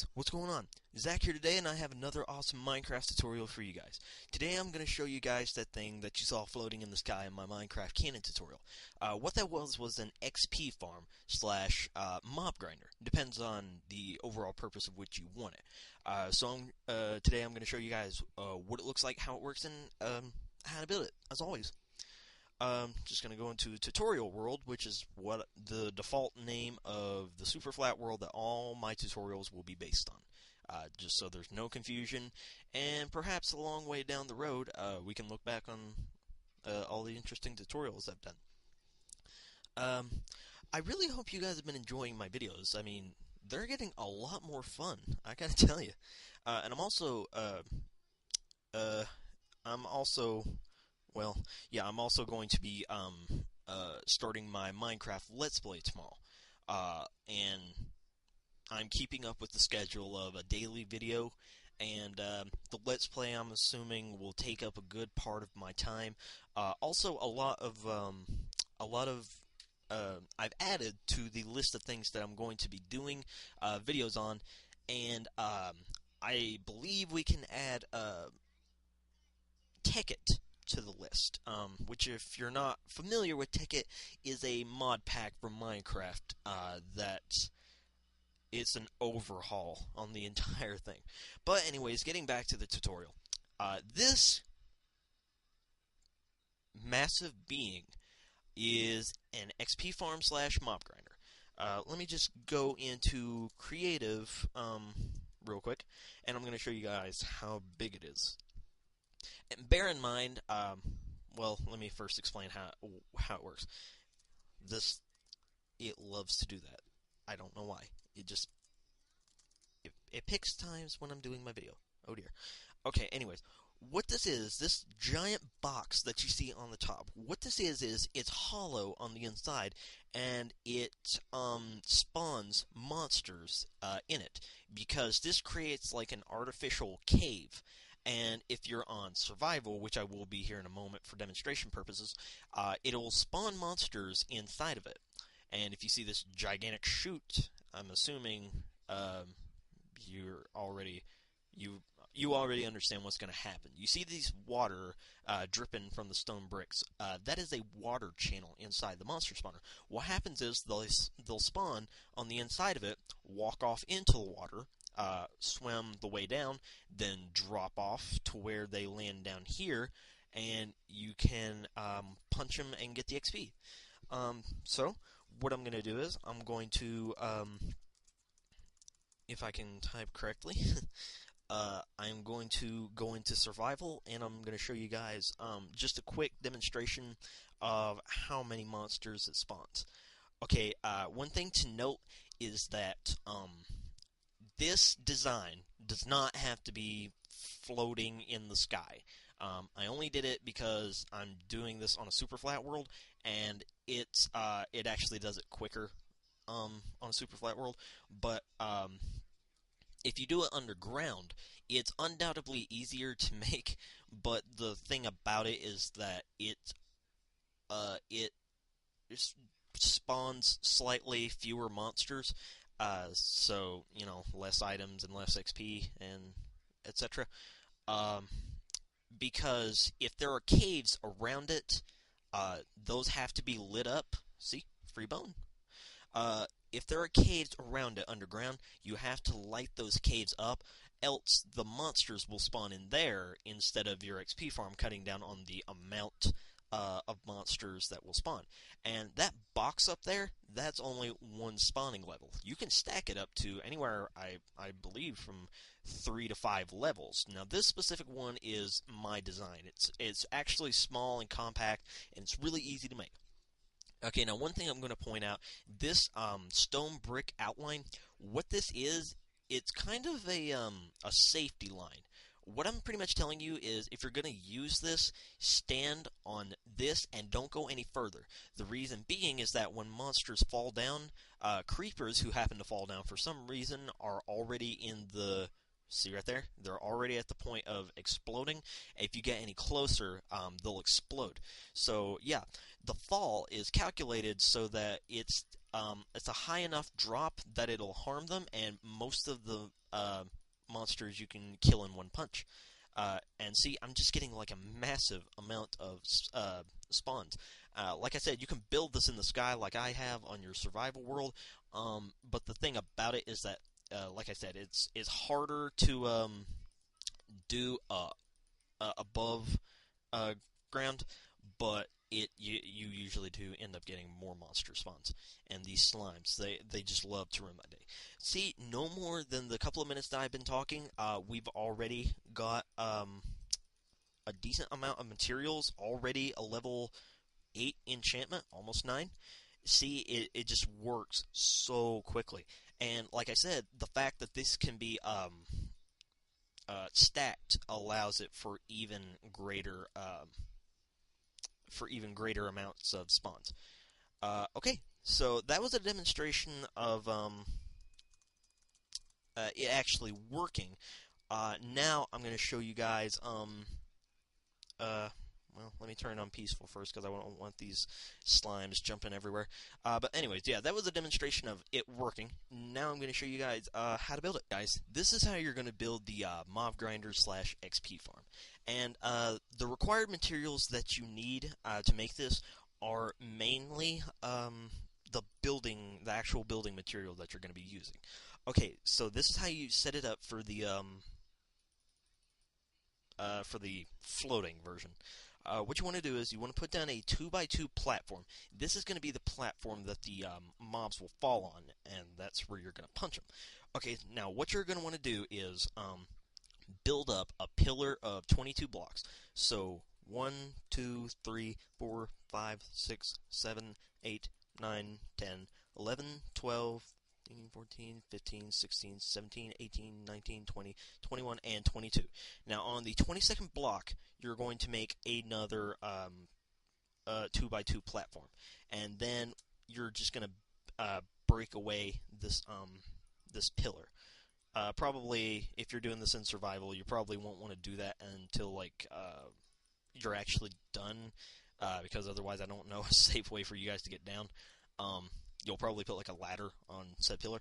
guys, what's going on? Zach here today, and I have another awesome Minecraft tutorial for you guys. Today I'm going to show you guys that thing that you saw floating in the sky in my Minecraft cannon tutorial. What that was an XP farm slash mob grinder. Depends on the overall purpose of which you want it. Today I'm going to show you guys what it looks like, how it works, and how to build it, as always. Just going to go into tutorial world, which is what the default name of the super flat world that all my tutorials will be based on. Just so there's no confusion, and perhaps a long way down the road, we can look back on all the interesting tutorials I've done. I really hope you guys have been enjoying my videos. I mean, they're getting a lot more fun, I gotta tell you. And I'm also going to be starting my Minecraft Let's Play tomorrow. And I'm keeping up with the schedule of a daily video, and the Let's Play, I'm assuming, will take up a good part of my time. Also, I've added to the list of things that I'm going to be doing videos on, and I believe we can add Ticket to the list, which, if you're not familiar with Ticket, is a mod pack for Minecraft that it's an overhaul on the entire thing. But anyways, getting back to the tutorial. This massive being is an XP farm slash mob grinder. Let me just go into creative real quick, and I'm going to show you guys how big it is. And bear in mind, let me first explain how it works. It loves to do that. I don't know why. It picks times when I'm doing my video. Oh dear. Okay, anyways, what this is, this giant box that you see on the top, what this is it's hollow on the inside, and it spawns monsters in it, because this creates like an artificial cave. And if you're on survival, which I will be here in a moment for demonstration purposes, it'll spawn monsters inside of it. And if you see this gigantic chute, I'm assuming you already understand what's going to happen. You see these water dripping from the stone bricks. That is a water channel inside the monster spawner. What happens is they'll spawn on the inside of it, walk off into the water, swim the way down, then drop off to where they land down here, and you can punch them and get the XP. So what I'm going to do is I'm going to, if I can type correctly, I'm going to go into survival, and I'm going to show you guys just a quick demonstration of how many monsters it spawns. Okay, one thing to note is that this design does not have to be floating in the sky. I only did it because I'm doing this on a super flat world, and it actually does it quicker on a super flat world. But if you do it underground, it's undoubtedly easier to make. But the thing about it is that it spawns slightly fewer monsters. So, less items and less XP and etc. Because if there are caves around it, those have to be lit up. See? Free bone. If there are caves around it underground, you have to light those caves up, else the monsters will spawn in there instead of your XP farm cutting down on the amount of monsters that will spawn. And that box up there, that's only one spawning level. You can stack it up to anywhere, I believe, from 3 to 5 levels. Now, this specific one is my design. It's actually small and compact, and it's really easy to make. Okay, now one thing I'm going to point out, this stone brick outline, what this is, it's kind of a safety line. What I'm pretty much telling you is, if you're going to use this, stand on this and don't go any further. The reason being is that when monsters fall down, creepers who happen to fall down for some reason are already in the... See right there? They're already at the point of exploding. If you get any closer, they'll explode. So, yeah, the fall is calculated so that it's it's a high enough drop that it'll harm them, and most of the monsters you can kill in one punch. And see, I'm just getting like a massive amount of spawns. Like I said, you can build this in the sky like I have on your survival world. But the thing about it is that, like I said, it's harder to do above ground, but you usually do end up getting more monster spawns. And these slimes, they just love to ruin my day. See, no more than the couple of minutes that I've been talking, we've already got a decent amount of materials, already a level 8 enchantment, almost 9. See, it just works so quickly. And like I said, the fact that this can be stacked allows it for even greater amounts of spawns. Okay, so that was a demonstration of it actually working. Now I'm going to show you guys. Well, let me turn on peaceful first because I don't want these slimes jumping everywhere. But anyways, yeah, that was a demonstration of it working. Now I'm going to show you guys how to build it. Guys, this is how you're going to build the mob grinder / XP farm. And the required materials that you need to make this are mainly the actual building material that you're going to be using. Okay, so this is how you set it up for the floating version. What you want to do is you want to put down a 2x2 platform. This is going to be the platform that the mobs will fall on, and that's where you're going to punch them. Okay, now what you're going to want to do is build up a pillar of 22 blocks. So 1, 2, 3, 4, 5, 6, 7, 8, 9, 10, 11, 12, 14, 15, 16, 17, 18, 19, 20, 21, and 22. Now, on the 22nd block, you're going to make another 2x2 platform. And then you're just going to break away this pillar. Probably, if you're doing this in survival, you probably won't want to do that until, like, you're actually done, because otherwise I don't know a safe way for you guys to get down. You'll probably put like a ladder on said pillar.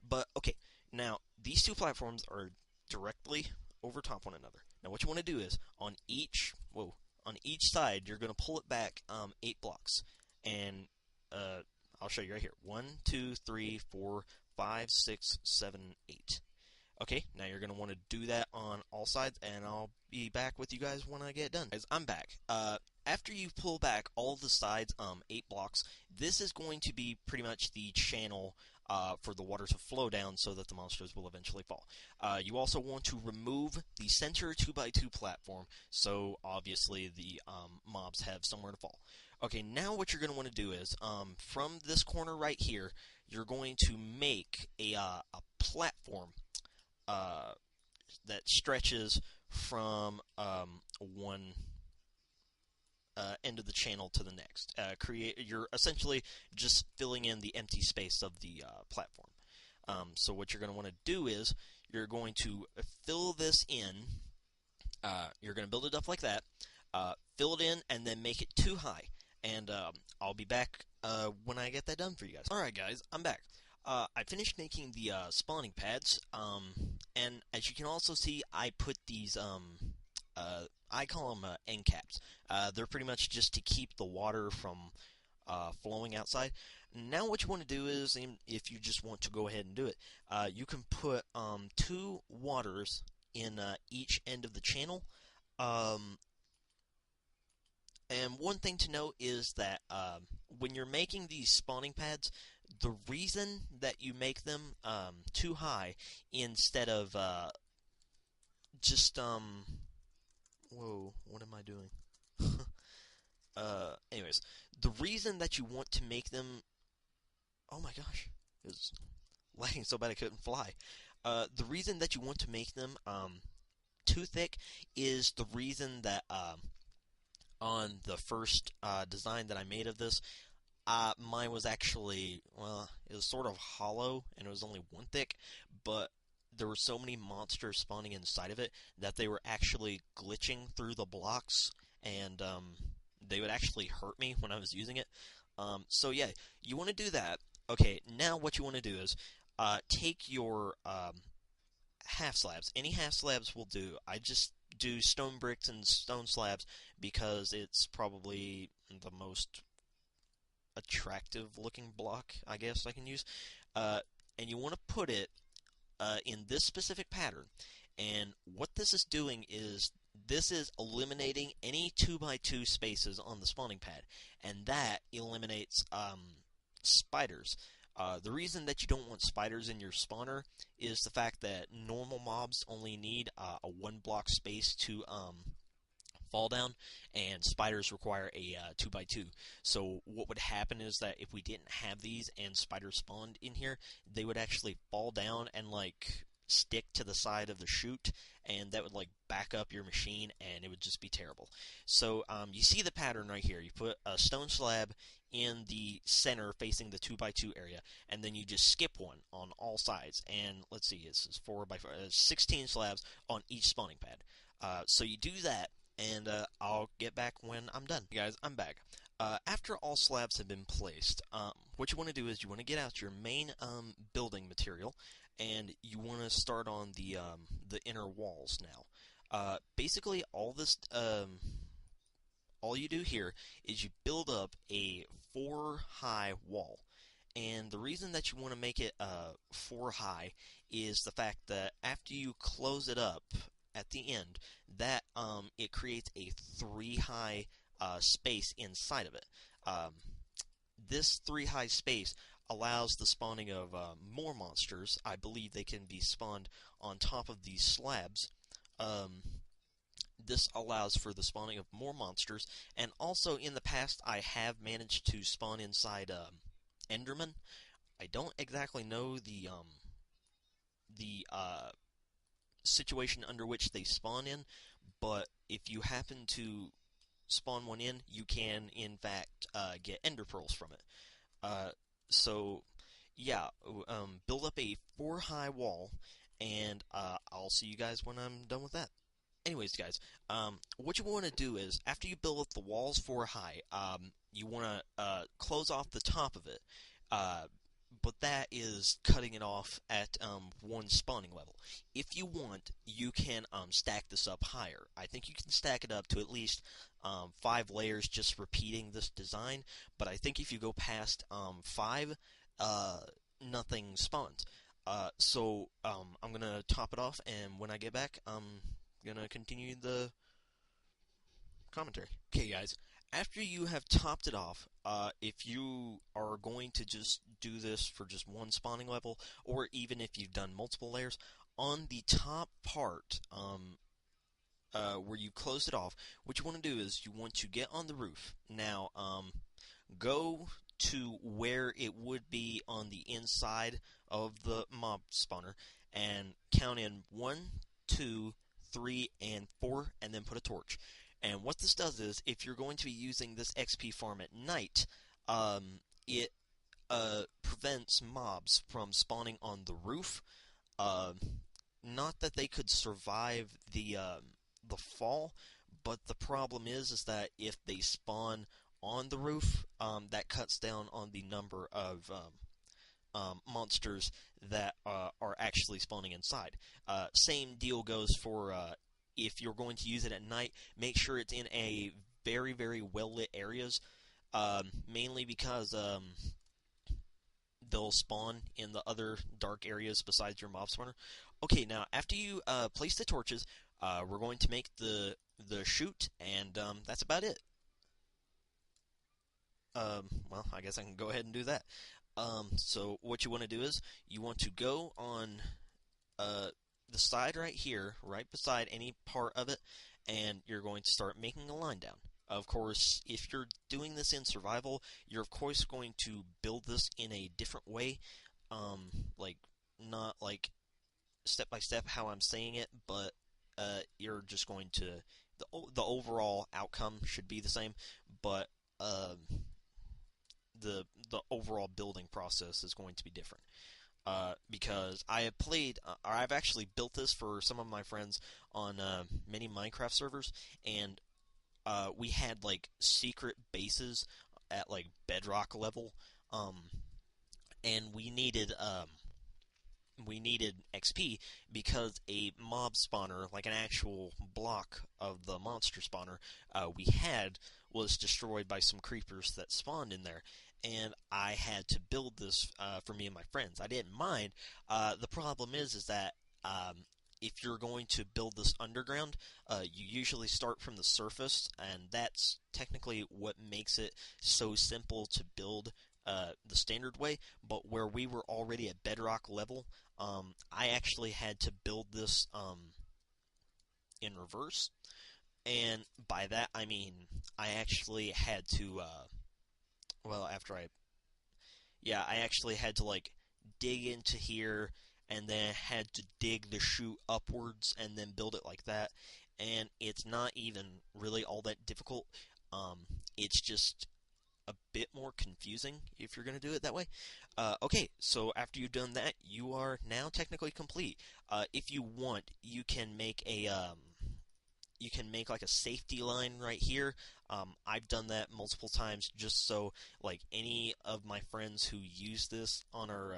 But okay, now these two platforms are directly over top one another. Now what you want to do is on each side you're going to pull it back 8 blocks, and I'll show you right here. 1, 2, 3, 4, 5, 6, 7, 8. Okay, now you're going to want to do that on all sides, and I'll be back with you guys when I get done. Guys, I'm back. After you pull back all the sides, 8 blocks, this is going to be pretty much the channel for the water to flow down so that the monsters will eventually fall. You also want to remove the center 2x2 platform, so obviously the mobs have somewhere to fall. Okay, now what you're going to want to do is, from this corner right here, you're going to make a platform that stretches from one end of the channel to the next. You're essentially just filling in the empty space of the platform. So what you're going to want to do is you're going to fill this in. You're going to build it up like that, fill it in, and then make it too high. And I'll be back when I get that done for you guys. Alright guys, I'm back. I finished making the spawning pads, and as you can also see, I put these, I call them end caps. They're pretty much just to keep the water from flowing outside. Now what you want to do is, if you just want to go ahead and do it, you can put 2 waters in each end of the channel. And one thing to note is that when you're making these spawning pads, the reason that you make them too high instead of just whoa, what am I doing? Anyways, the reason that you want to make them, oh my gosh, it was lagging so bad I couldn't fly. The reason that you want to make them too thick is the reason that on the first design that I made of this, mine was actually, well, it was sort of hollow, and it was only 1 thick, but there were so many monsters spawning inside of it that they were actually glitching through the blocks, and they would actually hurt me when I was using it. So yeah, you want to do that, Okay, now what you want to do is take your half slabs. Any half slabs will do. I just do stone bricks and stone slabs because it's probably the most attractive looking block, I guess I can use. Uh, and you want to put it in this specific pattern. And what this is doing is this is eliminating any 2 by 2 spaces on the spawning pad, and that eliminates spiders. The reason that you don't want spiders in your spawner is the fact that normal mobs only need a 1 block space to fall down, and spiders require a 2 by 2. So what would happen is that if we didn't have these and spiders spawned in here, they would actually fall down and like stick to the side of the chute, and that would like back up your machine, and it would just be terrible. So you see the pattern right here. You put a stone slab in the center facing the 2 by 2 area, and then you just skip one on all sides. And let's see, this is 4 by 4, 16 slabs on each spawning pad. So you do that, and I'll get back when I'm done. Guys, I'm back. After all slabs have been placed, what you want to do is you want to get out your main building material, and you want to start on the inner walls now. Basically, all you do here is you build up a 4 high wall. And the reason that you want to make it 4 high is the fact that after you close it up at the end, that it creates a 3 high space inside of it. This 3 high space allows the spawning of more monsters. I believe they can be spawned on top of these slabs. This allows for the spawning of more monsters, and also in the past I have managed to spawn inside Enderman. I don't exactly know the situation under which they spawn in, but if you happen to spawn one in, you can in fact get ender pearls from it. So yeah, build up a 4 high wall, and I'll see you guys when I'm done with that. Anyways, guys, what you want to do is after you build up the walls 4 high, you want to close off the top of it. But that is cutting it off at 1 spawning level. If you want, you can stack this up higher. I think you can stack it up to at least 5 layers just repeating this design, but I think if you go past 5, nothing spawns. So I'm going to top it off, and when I get back, I'm going to continue the commentary. Okay, guys. After you have topped it off, if you are going to just do this for just 1 spawning level, or even if you've done multiple layers, on the top part, where you closed it off, what you want to do is you want to get on the roof. Now, go to where it would be on the inside of the mob spawner, and count in 1, 2, 3, and 4, and then put a torch. And what this does is, if you're going to be using this XP farm at night, it prevents mobs from spawning on the roof. Not that they could survive the fall, but the problem is that if they spawn on the roof, that cuts down on the number of monsters that are actually spawning inside. Same deal goes for if you're going to use it at night. Make sure it's in a very, very well lit areas, mainly because they'll spawn in the other dark areas besides your mob spawner. Okay, now after you place the torches, we're going to make the chute, and that's about it. Well, I guess I can go ahead and do that. So what you want to do is you want to go on the side right here, right beside any part of it, and you're going to start making a line down. Of course, if you're doing this in survival, you're of course going to build this in a different way, like not like step by step how I'm saying it, but you're just going to the overall outcome should be the same, but the overall building process is going to be different. Because I have played, or I've actually built this for some of my friends on many Minecraft servers, and we had like secret bases at like bedrock level, and we needed XP because a mob spawner, like an actual block of the monster spawner we had, was destroyed by some creepers that spawned in there. And I had to build this for me and my friends. I didn't mind. The problem is that if you're going to build this underground, you usually start from the surface, and that's technically what makes it so simple to build the standard way. But where we were already at bedrock level, I actually had to build this in reverse. And by that, I mean I actually had to, well, after I, yeah, I actually had to, like, dig into here and then had to dig the chute upwards and then build it like that. And it's not even really all that difficult. Um, it's just a bit more confusing if you're going to do it that way. Okay, so after you've done that, you are now technically complete. If you want, you can make like a safety line right here. I've done that multiple times just so like any of my friends who use this on our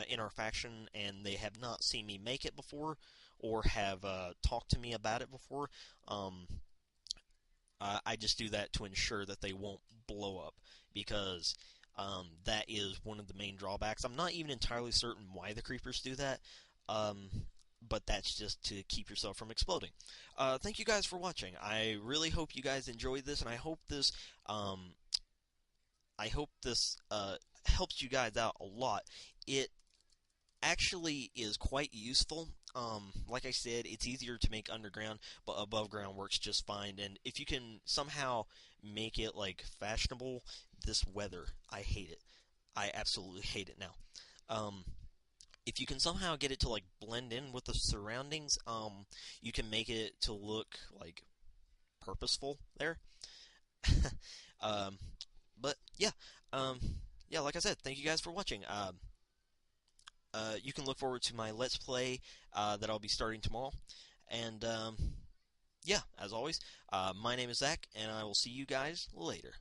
in our faction and they have not seen me make it before or have talked to me about it before, um, I just do that to ensure that they won't blow up because that is one of the main drawbacks. I'm not even entirely certain why the creepers do that, um, but that's just to keep yourself from exploding. Thank you guys for watching. I really hope you guys enjoyed this, and um, I hope this helps you guys out a lot. It actually is quite useful. Like I said, it's easier to make underground, but above ground works just fine. And if you can somehow make it like fashionable, this weather, I hate it. I absolutely hate it now. Um, if you can somehow get it to like blend in with the surroundings, you can make it to look like purposeful there. um, but yeah, um, yeah, like I said, thank you guys for watching. You can look forward to my Let's Play that I'll be starting tomorrow. And yeah, as always, my name is Zach, and I will see you guys later.